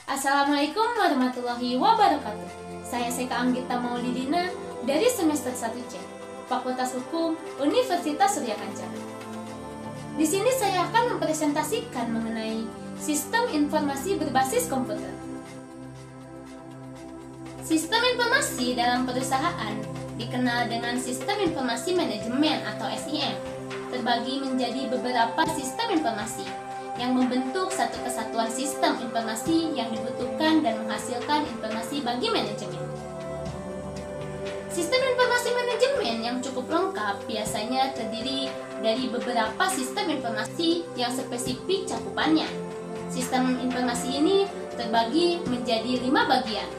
Assalamualaikum warahmatullahi wabarakatuh. Saya Seka Anggita Maulidina dari semester 1C, Fakultas Hukum Universitas Surya Kencana. Di sini saya akan mempresentasikan mengenai sistem informasi berbasis komputer. Sistem informasi dalam perusahaan dikenal dengan sistem informasi manajemen atau SIM, terbagi menjadi beberapa sistem informasi yang membentuk satu kesatuan sistem informasi yang dibutuhkan dan menghasilkan informasi bagi manajemen. Sistem informasi manajemen yang cukup lengkap biasanya terdiri dari beberapa sistem informasi yang spesifik cakupannya. Sistem informasi ini terbagi menjadi 5 bagian.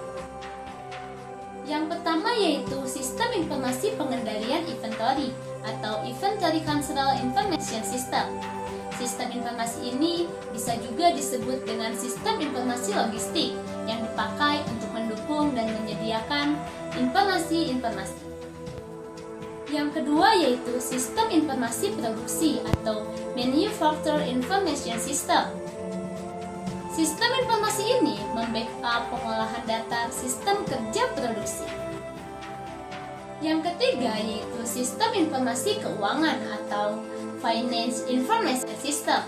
Yang pertama yaitu sistem informasi pengendalian inventory atau Inventory Control Information System. Sistem informasi ini bisa juga disebut dengan sistem informasi logistik yang dipakai untuk mendukung dan menyediakan informasi-informasi. Yang kedua yaitu sistem informasi produksi atau Manufacturing Information System. Sistem informasi ini membackup pengolahan data sistem kerja produksi. Yang ketiga yaitu sistem informasi keuangan atau Finance Information System.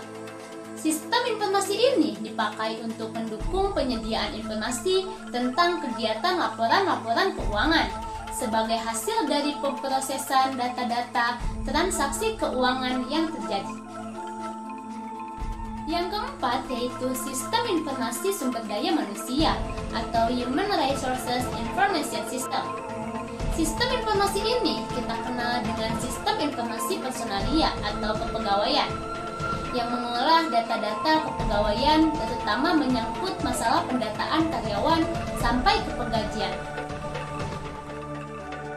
Sistem informasi ini dipakai untuk mendukung penyediaan informasi tentang kegiatan laporan-laporan keuangan sebagai hasil dari pemrosesan data-data transaksi keuangan yang terjadi. Yang keempat yaitu sistem informasi sumber daya manusia atau Human Resources Information System. Sistem informasi ini kita kenal dengan sistem informasi personalia atau kepegawaian yang mengolah data-data kepegawaian terutama menyangkut masalah pendataan karyawan sampai ke penggajian.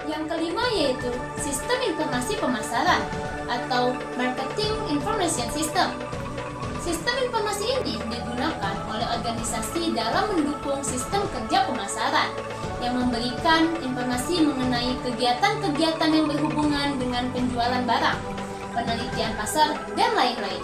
Yang kelima yaitu sistem informasi pemasaran atau Marketing Information System. Sistem informasi ini digunakan oleh organisasi dalam mendukung sistem kerja pemasaran yang memberikan informasi mengenai kegiatan-kegiatan yang berhubungan dengan penjualan barang, penelitian pasar, dan lain-lain.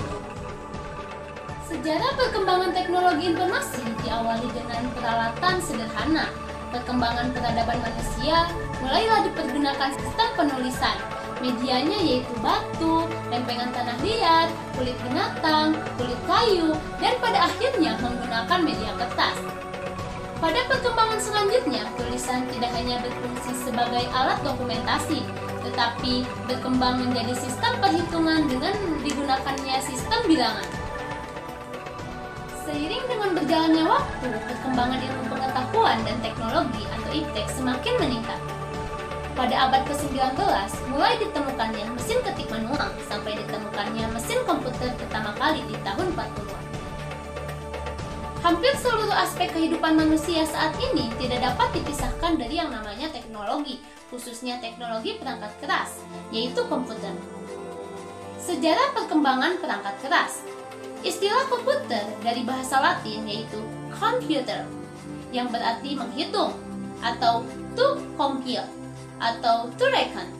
Sejarah perkembangan teknologi informasi diawali dengan peralatan sederhana. Perkembangan peradaban manusia mulailah dipergunakan sistem penulisan. Medianya yaitu batu, lempengan tanah liat, kulit binatang, kulit kayu, dan pada akhirnya menggunakan media kertas. Pada perkembangan selanjutnya, tulisan tidak hanya berfungsi sebagai alat dokumentasi, tetapi berkembang menjadi sistem perhitungan dengan digunakannya sistem bilangan. Seiring dengan berjalannya waktu, perkembangan ilmu pengetahuan dan teknologi atau iptek semakin meningkat. Pada abad ke-19, mulai ditemukannya mesin ketik manual sampai ditemukannya mesin komputer pertama kali di tahun 40-an. Hampir seluruh aspek kehidupan manusia saat ini tidak dapat dipisahkan dari yang namanya teknologi, khususnya teknologi perangkat keras, yaitu komputer. Sejarah perkembangan perangkat keras. Istilah komputer dari bahasa Latin yaitu computer, yang berarti menghitung, atau to compute, atau to reckon.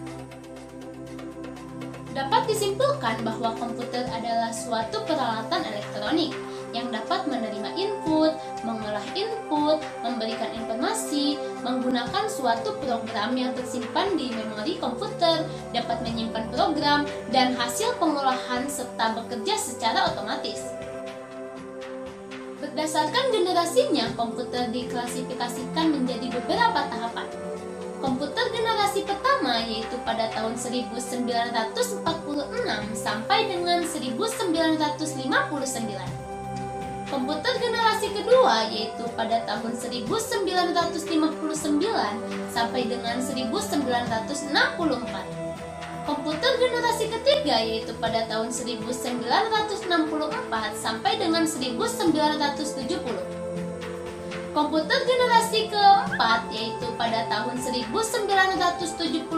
Dapat disimpulkan bahwa komputer adalah suatu peralatan elektronik yang dapat menerima input, mengolah input, memberikan informasi, menggunakan suatu program yang tersimpan di memori komputer, dapat menyimpan program, dan hasil pengolahan serta bekerja secara otomatis. Berdasarkan generasinya, komputer diklasifikasikan menjadi beberapa tahapan. Komputer generasi pertama yaitu pada tahun 1946 sampai dengan 1959. Komputer generasi kedua yaitu pada tahun 1959 sampai dengan 1964. Komputer generasi ketiga yaitu pada tahun 1964 sampai dengan 1970. Komputer generasi keempat yaitu pada tahun 1979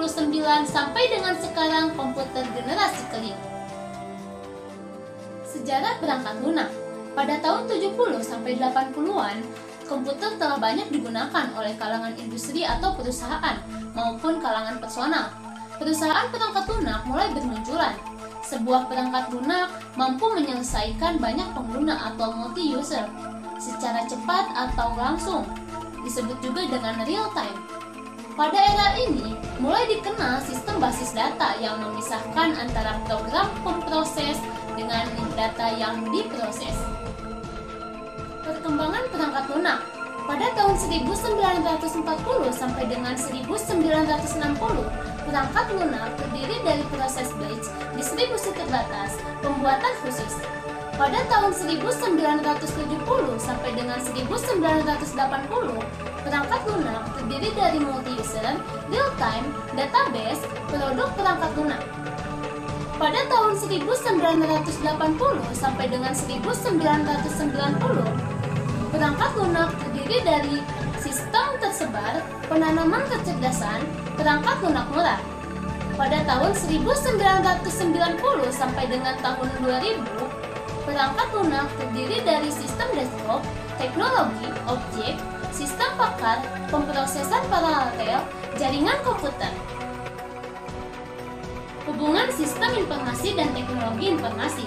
sampai dengan sekarang komputer generasi kelima. Sejarah perangkat lunak. Pada tahun 70 sampai 80-an, komputer telah banyak digunakan oleh kalangan industri atau perusahaan maupun kalangan personal. Perusahaan perangkat lunak mulai bermunculan. Sebuah perangkat lunak mampu menyelesaikan banyak pengguna atau multi-user. secara cepat atau langsung, disebut juga dengan real time. Pada era ini, mulai dikenal sistem basis data yang memisahkan antara program pemproses dengan data yang diproses. Perkembangan perangkat lunak. Pada tahun 1940 sampai dengan 1960, perangkat lunak terdiri dari proses batch, distribusi terbatas, pembuatan khusus. Pada tahun 1970 sampai dengan 1980, perangkat lunak terdiri dari multi-user, real-time, database, produk perangkat lunak. Pada tahun 1980 sampai dengan 1990, perangkat lunak terdiri dari sistem tersebar, penanaman kecerdasan, perangkat lunak murah. Pada tahun 1990 sampai dengan tahun 2000, perangkat lunak terdiri dari sistem desktop, teknologi, objek, sistem pakar, pemrosesan paralel, jaringan komputer. Hubungan sistem informasi dan teknologi informasi.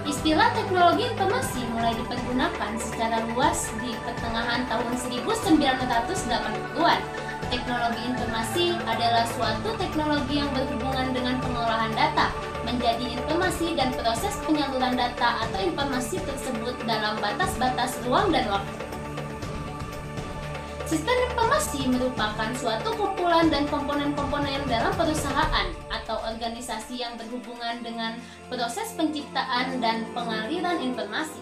Istilah teknologi informasi mulai dipergunakan secara luas di pertengahan tahun 1980-an. Teknologi informasi adalah suatu teknologi yang berhubungan dengan pengolahan data menjadi informasi dan proses penyaluran data atau informasi tersebut dalam batas-batas ruang dan waktu. Sistem informasi merupakan suatu kumpulan dan komponen-komponen dalam perusahaan atau organisasi yang berhubungan dengan proses penciptaan dan pengaliran informasi.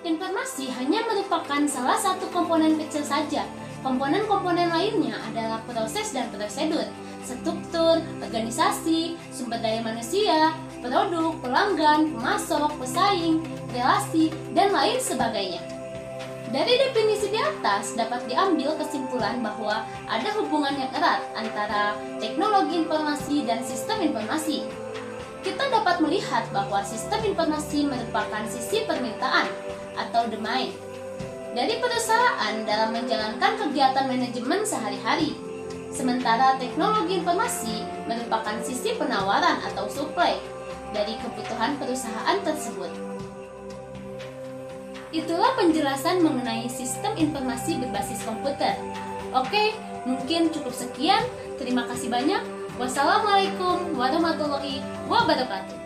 Informasi hanya merupakan salah satu komponen kecil saja. Komponen-komponen lainnya adalah proses dan prosedur, struktur, organisasi, sumber daya manusia, produk, pelanggan, pemasok, pesaing, relasi, dan lain sebagainya. Dari definisi di atas dapat diambil kesimpulan bahwa ada hubungan yang erat antara teknologi informasi dan sistem informasi. Kita dapat melihat bahwa sistem informasi merupakan sisi permintaan atau demand dari perusahaan dalam menjalankan kegiatan manajemen sehari-hari. Sementara teknologi informasi merupakan sisi penawaran atau supply dari kebutuhan perusahaan tersebut. Itulah penjelasan mengenai sistem informasi berbasis komputer. Oke, mungkin cukup sekian. Terima kasih banyak. Wassalamualaikum warahmatullahi wabarakatuh.